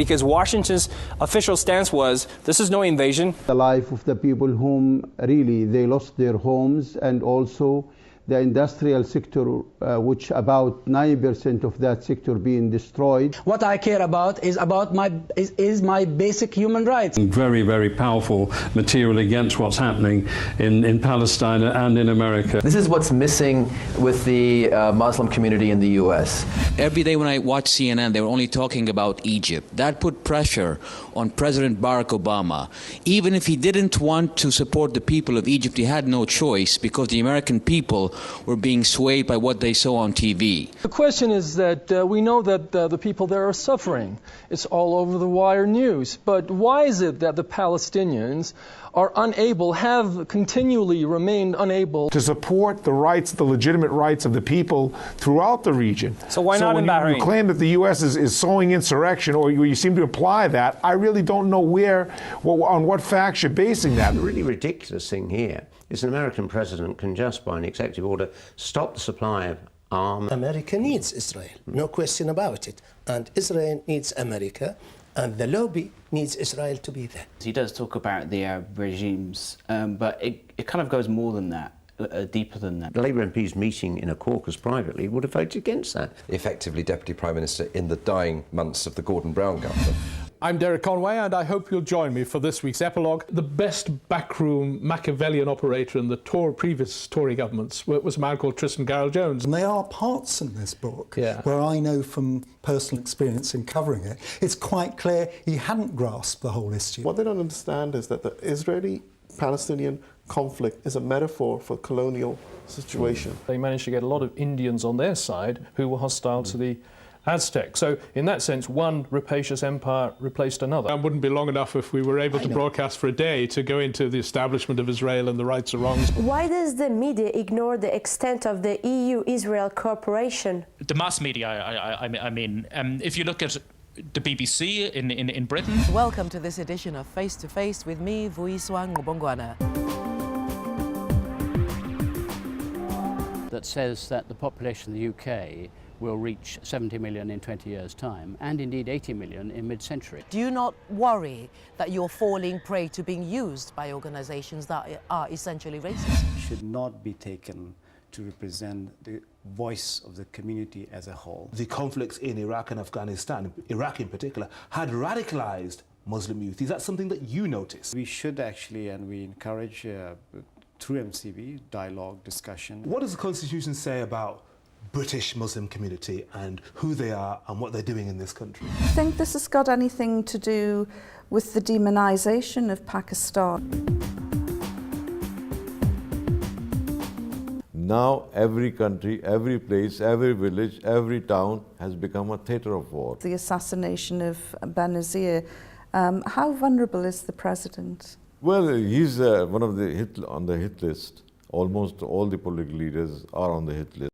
because Washington's official stance was, this is no invasion. The life of the people whom really they lost their homes, and also the industrial sector, which about 9% of that sector being destroyed. What I care about is my basic human rights. Very, very powerful material against what's happening in Palestine and in America. This is what's missing with the Muslim community in the U.S. Every day when I watch CNN, they were only talking about Egypt. That put pressure on President Barack Obama. Even if he didn't want to support the people of Egypt, he had no choice, because the American people were being swayed by what they saw on TV. The question is that we know that the people there are suffering. It's all over the wire news. But why is it that the Palestinians are unable, have continually remained unable to support the rights, the legitimate rights of the people throughout the region? So why not in Bahrain? You claim that the U.S. is sowing insurrection, or you seem to imply that. I really don't know on what facts you're basing that. The really ridiculous thing here is an American president can just, by an executive order, stop the supply of arms. America needs Israel, no question about it. And Israel needs America, and the lobby needs Israel to be there. He does talk about the Arab regimes, but it kind of goes more than that, deeper than that. The Labour MPs meeting in a caucus privately would have voted against that. Effectively Deputy Prime Minister in the dying months of the Gordon Brown government. I'm Derek Conway, and I hope you'll join me for this week's epilogue. The best backroom Machiavellian operator in the previous Tory governments was a man called Tristan Garel-Jones. And there are parts in this book where I know from personal experience in covering it, it's quite clear he hadn't grasped the whole issue. What they don't understand is that the Israeli-Palestinian conflict is a metaphor for colonial situation. They managed to get a lot of Indians on their side who were hostile to the Aztec. So in that sense, one rapacious empire replaced another. It wouldn't be long enough if we were able to broadcast for a day to go into the establishment of Israel and the rights and wrongs. Why does the media ignore the extent of the EU-Israel cooperation? The mass media, I mean, if you look at the BBC in Britain. Welcome to this edition of Face to Face with me, Vuiswang Mubongwana. That says that the population of the UK will reach 70 million in 20 years' time, and indeed 80 million in mid-century. Do you not worry that you're falling prey to being used by organizations that are essentially racist? Should not be taken to represent the voice of the community as a whole. The conflicts in Iraq and Afghanistan, Iraq in particular, had radicalized Muslim youth. Is that something that you notice? We should actually, and we encourage through MCV, dialogue, discussion. What does the Constitution say about British Muslim community and who they are and what they're doing in this country? Do you think this has got anything to do with the demonisation of Pakistan? Now every country, every place, every village, every town has become a theatre of war. The assassination of Benazir, how vulnerable is the president? Well, he's one of the on the hit list. Almost all the political leaders are on the hit list.